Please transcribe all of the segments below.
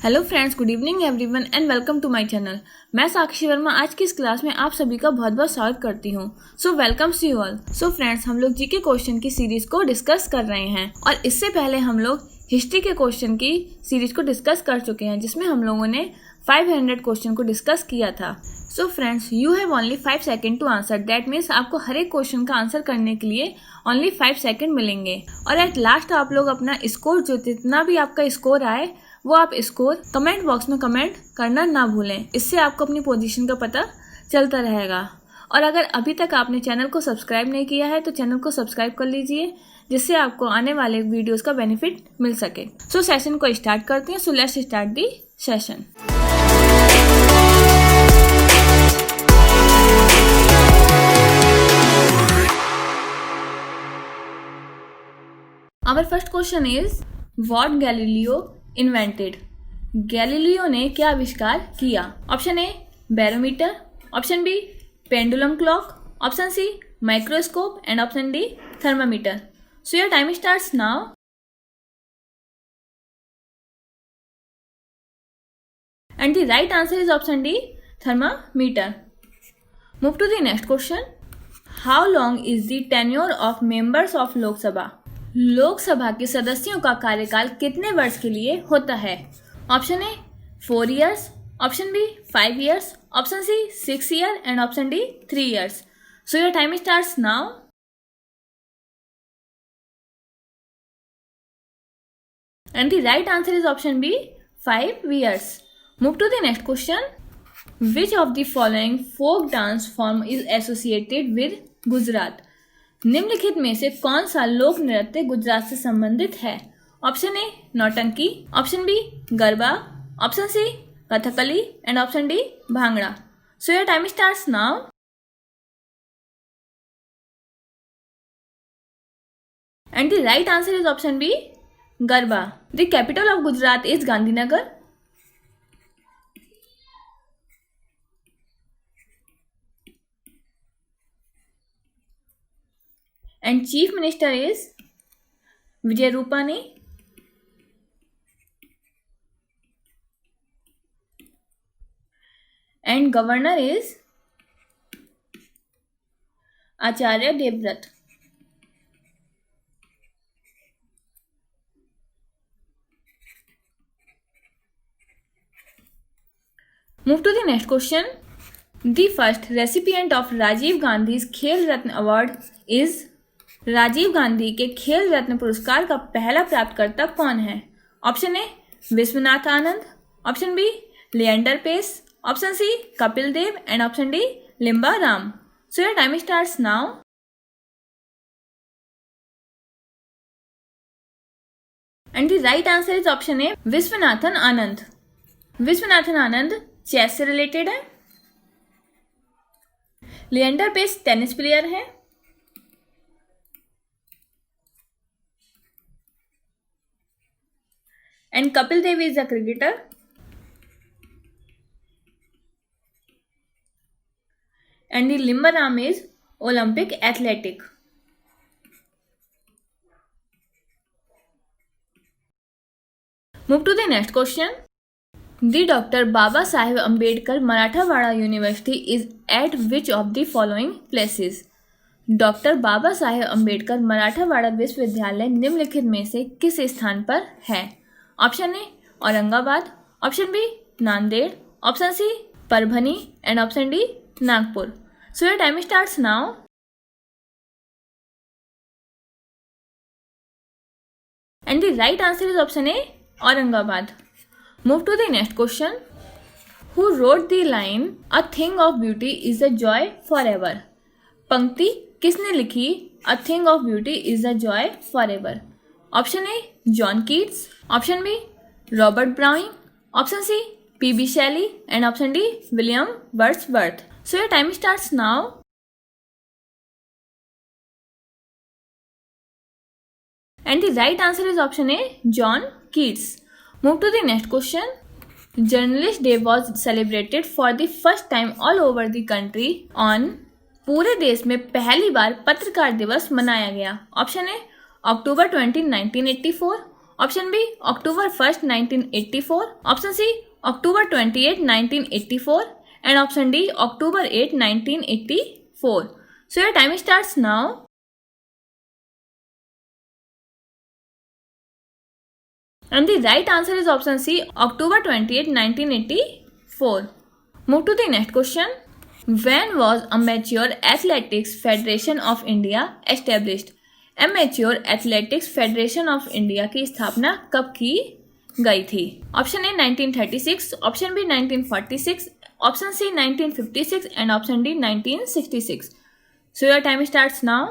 Hello friends, good evening everyone and welcome to my channel. मैं साक्षी वर्मा आज की इस क्लास में आप सभी का बहुत बहुत स्वागत करती हूँ। So welcomes you all. So friends, हम लोग जीके क्वेश्चन की सीरीज को डिस्कस कर रहे हैं और इससे पहले हम लोग हिस्ट्री के क्वेश्चन की सीरीज को डिस्कस कर चुके हैं, जिसमें हम लोगों ने 500 क्वेश्चन को डिस्कस किया था। So friends, you have only 5 second to answer. That means आपको हर एक क्वेश्चन का आंसर करने के लिए ओनली 5 सेकेंड मिलेंगे और एट लास्ट आप लोग अपना स्कोर, जो जितना भी आपका स्कोर आए वो आप स्कोर कमेंट बॉक्स में कमेंट करना ना भूलें। इससे आपको अपनी पोजीशन का पता चलता रहेगा। और अगर अभी तक आपने चैनल को सब्सक्राइब नहीं किया है तो चैनल को सब्सक्राइब कर लीजिए, जिससे आपको आने वाले वीडियोस का बेनिफिट मिल सके। सो सेशन को स्टार्ट करते हैं। So let's start the session. Our first question is what Galileo invented? Galileo ने क्या आविष्कार किया? Option A barometer, option B pendulum clock, option C microscope and option D thermometer. So your time starts now. And the right answer is option D, thermometer. Move to the next question. How long is the tenure of members of Lok Sabha? Lok Sabha के सदस्यों का कार्यकाल कितने वर्ष के लिए होता है? Option A 4 years, option B 5 years, option C 6 years and option D 3 years. So your time starts now. And the right answer is option B, 5 years. Move to the next question. Which of the following folk dance form is associated with Gujarat? निम्नलिखित में से कौन सा लोक नृत्य गुजरात से संबंधित है? Option A nautanki, option B garba, option C Kathakali and option D bhangra. So your time starts now. And the right answer is option B garba. The capital of Gujarat is Gandhinagar and chief minister is Vijay Rupani and governor is Acharya Devvrat. Move to the next question. The first recipient of Rajiv Gandhi's Khel Ratna Award is Rajiv Gandhi के खेल रत्न पुरस्कार का पहला प्राप्तकर्ता कौन है? Option A Vishwanath Anand, option B Leander Paes, option C Kapil Dev and option D Limba Ram. So your time starts now. And the right answer is option A Viswanathan Anand. Viswanathan Anand chess से रिलेटेड है। लिएंडर पेस टेनिस प्लेयर है। And Kapil Dev is a cricketer. And the Limba Ram is Olympic athletic. Move to the next question. The Dr. Baba Saheb Ambedkar Marathawada University is at which of the following places? Doctor Baba Saheb Ambedkar Marathwada विश्वविद्यालय निम्नलिखित में से किस स्थान पर है? Option A Aurangabad, option B Nanded, option C Parbhani and option D Nagpur. So your time starts now. And the right answer is option A Aurangabad. Move to the next question. Who wrote the line a thing of beauty is a joy for ever? पंक्ति किसने लिखी a thing of beauty is a joy for ever? Option A John Keats, option B Robert Browning, option C PB Shelley and option D William Wordsworth. So your time starts now. And the right answer is option A, John Keats. Move to the next question. Journalist Day was celebrated for the first time all over the country on. पूरे देश में पहली बार पत्रकार दिवस मनाया गया. Option A October 20, 1984, option B October 1st 1984, option C October 28, 1984 and option D October 8, 1984. So your time starts now. And the right answer is option C, October 28, 1984. Move to the next question. When was Amateur Athletics Federation of India established? Amateur Athletics Federation of India की स्थापना कब की गई थी? Option A 1936, option B 1946, option C 1956 and option D 1966. So your time starts now.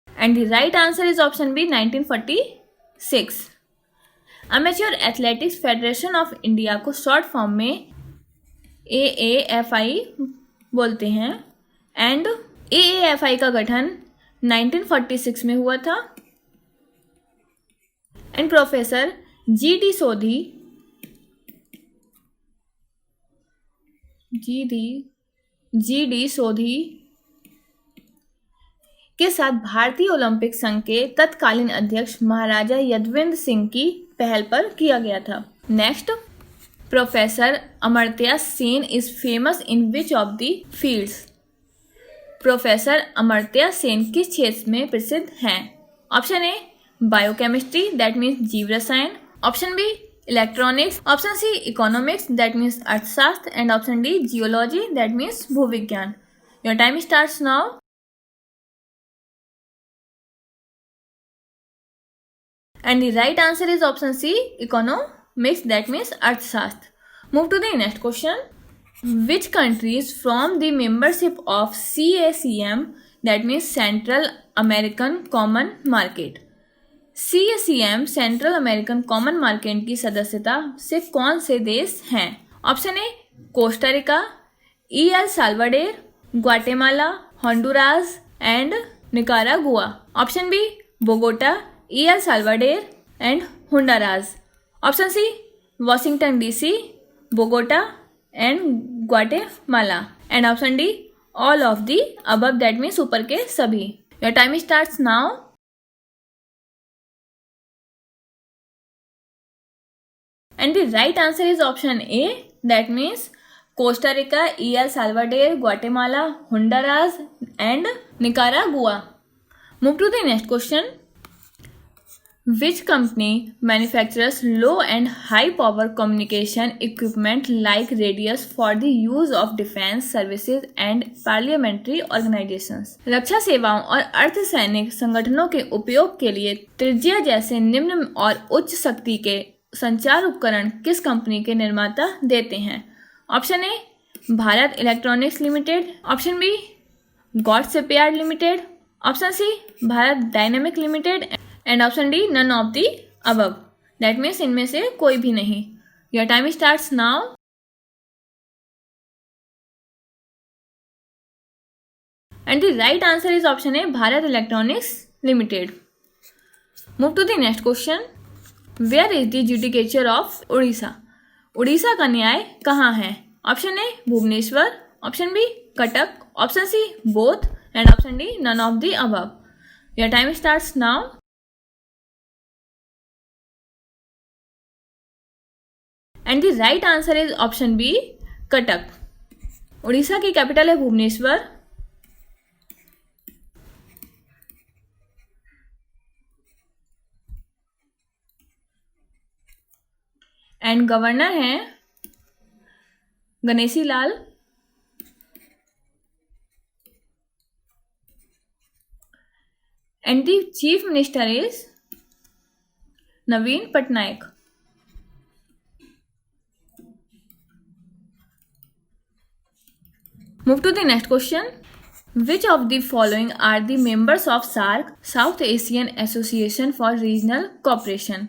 And the right answer is option B, 1946. Amateur Athletics Federation of India को short form में AAFI बोलते हैं एंड AAFI का गठन 1946 में हुआ था and professor GD सोधी के साथ भारतीय ओलंपिक संघ के तत्कालीन अध्यक्ष महाराजा यदविंद्र सिंह की पहल पर किया गया था. Next, professor Amartya Sen is famous in which of the fields? Professor Amartya Sen किस क्षेत्र में प्रसिद्ध हैं? Option A biochemistry, that means जीव रसायन, option B electronics, option C economics, that means अर्थशास्त्र and option D geology, that means भूविज्ञान. Your time starts now. And the right answer is option C, economics, that means अर्थशास्त्र. Move to the next question. Which countries from the membership of CACM, that means Central American Common Market? CACM Central American Common Market की सदस्यता से कौन से देश हैं? Option A Costa Rica, El Salvador, Guatemala, Honduras and Nicaragua. Option B Bogota, El Salvador and Honduras. Option C Washington DC, Bogota and Guatemala and option D all of the above, that means ऊपर के सभी. Your time starts now. And the right answer is option A, that means Costa Rica, El Salvador, Guatemala, Honduras and Nicaragua. Move to the next question. Which company manufactures low and high power communication equipment like radios for the use of defense services and parliamentary organizations? रक्षा सेवाओं और अर्धसैनिक संगठनों के उपयोग के लिए त्रिज्या जैसे निम्न और उच्च शक्ति के संचार उपकरण किस कंपनी के निर्माता देते हैं? Option A Bharat electronics limited, option B Goa shipyard limited, option C Bharat dynamic limited and option D none of the above, that means इनमें से कोई भी नहीं. Your time starts now. And the right answer is option A Bharat electronics limited. Move to the next question. Where is the judicature of Orissa? Orissa का न्याय कहाँ है? Option A Bhubaneswar, option B Cuttack, option C both and option D none of the above. Your time starts now. And the right answer is option B Cuttack. Orissa की capital है Bhubaneswar. And governor हैं Ganeshi Lal. And the chief minister is Naveen Patnaik. Move to the next question. Which of the following are the members of SAARC, South Asian Association for Regional Cooperation?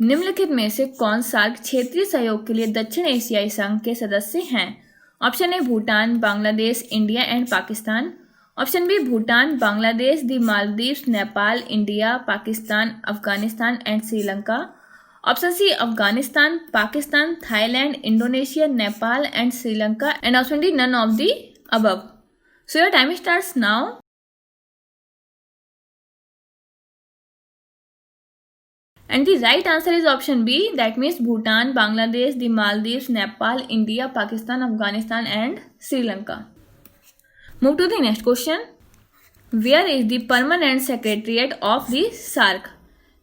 निम्नलिखित में से कौन SAARC क्षेत्रीय सहयोग के लिए दक्षिण एशियाई संघ के सदस्य हैं? Option A Bhutan, Bangladesh, India and Pakistan, option B Bhutan, Bangladesh, the Maldives, Nepal, India, Pakistan, Afghanistan and Sri Lanka, option C Afghanistan, Pakistan, Thailand, Indonesia, Nepal and Sri Lanka and option D none of the above. So your time starts now. And the right answer is option B, that means Bhutan, Bangladesh, the Maldives, Nepal, India, Pakistan, Afghanistan and Sri Lanka. Move to the next question. Where is the permanent secretariat of the SAARC?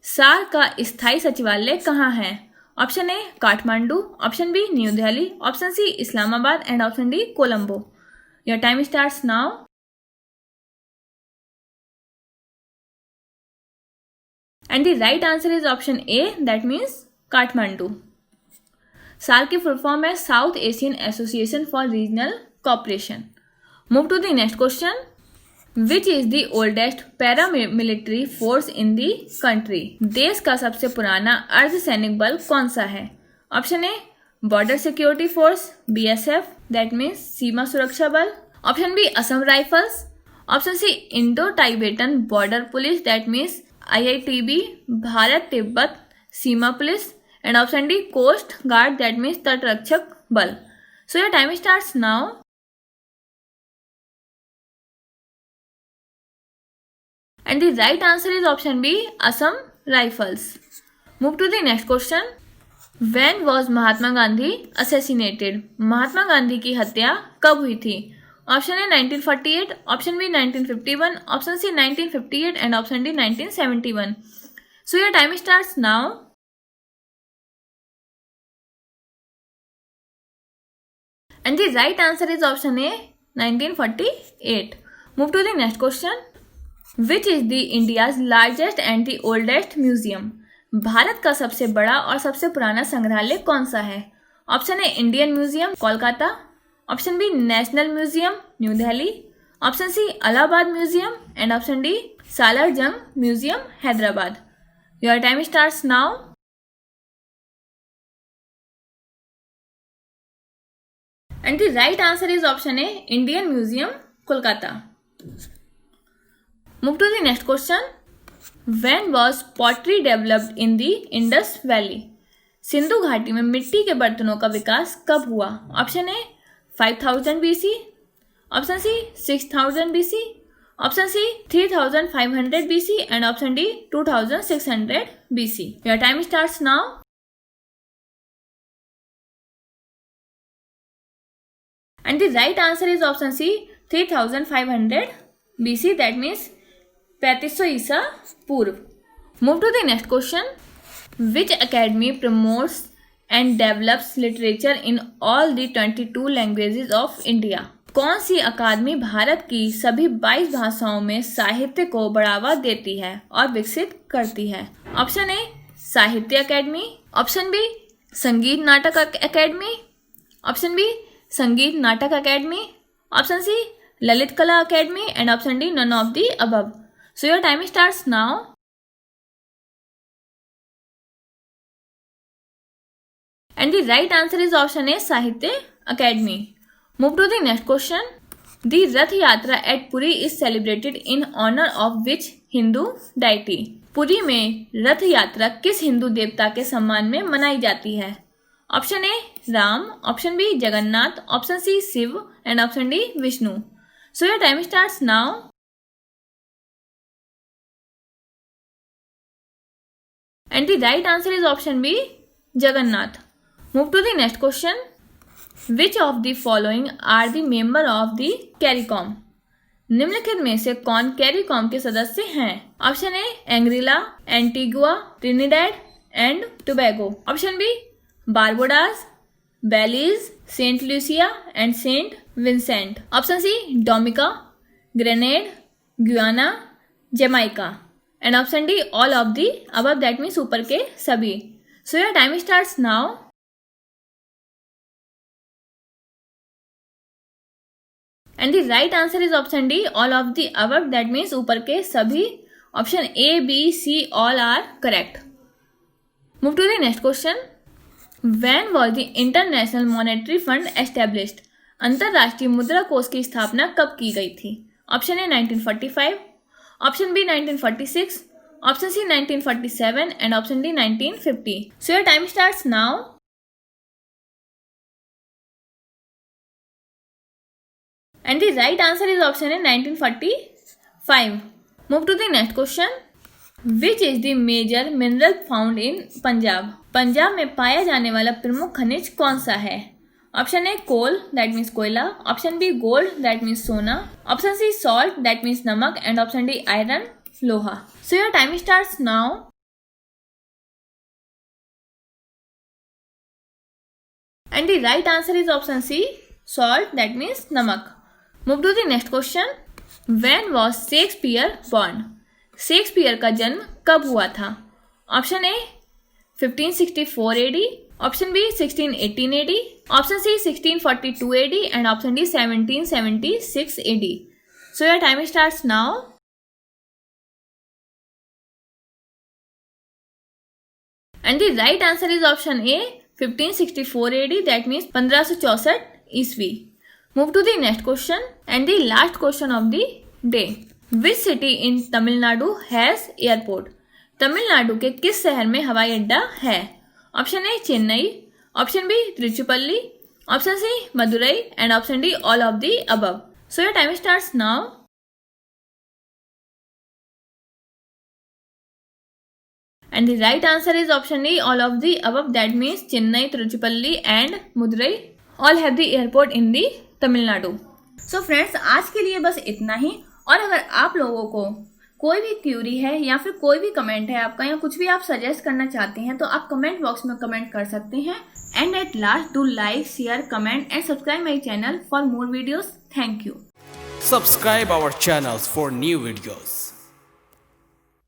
SAARC का स्थायी सचिवालय कहाँ है? Option A Kathmandu, option B New Delhi, option C Islamabad and option D Colombo. Your time starts now. And the right answer is option A, that means Kathmandu. SAARC की full form है South Asian association for regional cooperation. Move to the next question. Which is the oldest paramilitary force in the country? देश का सबसे पुराना अर्धसैनिक बल कौन सा है? Option A border security force BSF, that means सीमा सुरक्षा बल. Option B Assam rifles. Option C Indo Tibetan border police, that means IITB, Bharat Tibet सीमा police. And option D coast guard, that means तट रक्षक बल. So your time starts now. And the right answer is option B Assam rifles. Move to the next question. When was Mahatma Gandhi assassinated? Mahatma Gandhi की हत्या कब हुई थी? Option A 1948, option B 1951, option C 1958 and option D 1971. So your time starts now. And the right answer is option A 1948. Move to the next question. Which is the India's largest and the oldest museum? Bharat का सबसे बड़ा और सबसे पुराना संग्रहालय कौन सा है? Option A Indian museum Kolkata, option B national museum New Delhi, option C Allahabad museum and option D Salar Jung museum Hyderabad. Your time starts now. And the right answer is option A Indian museum Kolkata. Move to the next question. When was pottery developed in the Indus valley? Sindhu घाटी में मिट्टी के बर्तनों का विकास कब हुआ? Option A 5000 BC, option C 6000 BC, option C 3500 BC and option D 2600 BC. Your time starts now. And the right answer is option C 3500 BC, that means 3500 ईसा पूर्व. Move to the next question. Which academy promotes and develops literature in all the 22 languages of India? कौन सी अकादमी भारत की सभी 22 भाषाओं में साहित्य को बढ़ावा देती है और विकसित करती है? ऑप्शन ए साहित्य अकेडमी, ऑप्शन बी संगीत नाटक अकेडमी, ऑप्शन बी संगीत नाटक academy, option C Lalit Kala academy and option D none of the above. So your time starts now. And the right answer is option A Sahitya academy. Move to the next question. The रथ यात्रा at Puri is celebrated in honor of which Hindu deity? Puri में रथ यात्रा किस हिंदू देवता के सम्मान में मनाई जाती है? Option A Ram, option B Jagannath, option C Shiva and option D Vishnu. So your time starts now. And the right answer is option B Jagannath. Move to the next question. Which of the following are the member of the CARICOM? निम्नलिखित में से कौन CARICOM के सदस्य हैं? Option A Anguilla, Antigua, Trinidad and Tobago, option B Barbados, Belize, Saint Lucia and Saint Vincent, option C Dominica, Grenada, Guyana, Jamaica and option D all of the above, that means ऊपर के सभी. So your time starts now. And the right answer is option D all of the above, that means ऊपर के सभी. Option A B C all are correct. Move to the next question. When was the international monetary fund established? अंतरराष्ट्रीय मुद्रा कोष की स्थापना कब की गई थी? Option A 1945, option B 1946, option C 1947 and option D 1950. So your time starts now. And the right answer is option A 1945. Move to the next question. Which is the major mineral found in Punjab? Punjab में पाया जाने वाला प्रमुख खनिज कौन सा है? Option A coal, that means कोयला, option B gold, that means सोना, option C salt, that means नमक, एंड ऑप्शन डी आयरन, लोहा. So your time starts now. And the right answer is option C, salt, that means namak. Move to the next question. When was Shakespeare born? Shakespeare का जन्म कब हुआ था? Option A 1564 AD, option B 1618 AD, option C 1642 AD, and option D 1776 AD. So your time starts now. And the right answer is option A, 1564 AD, that means 1564 ईस्वी. Move to the next question and the last question of the day. Which city in Tamil Nadu has airport? Tamil Nadu के किस शहर में हवाई अड्डा है? Option A Chennai, option B Tiruchirappalli, option C Madurai, and option D all of the above. So your time starts now. And the right answer is option D, all of the above, that means Chennai, Tiruchirappalli and Madurai all have the airport in the Tamil Nadu. So friends, आज के लिए बस इतना ही. और अगर आप लोगों को कोई भी क्यूरी है या फिर कोई भी कमेंट है आपका या कुछ भी आप सजेस्ट करना चाहते हैं तो आप कमेंट बॉक्स में कमेंट कर सकते हैं. And at last do like, share, comment and subscribe my channel for more videos. Thank you. Subscribe our channels for new videos.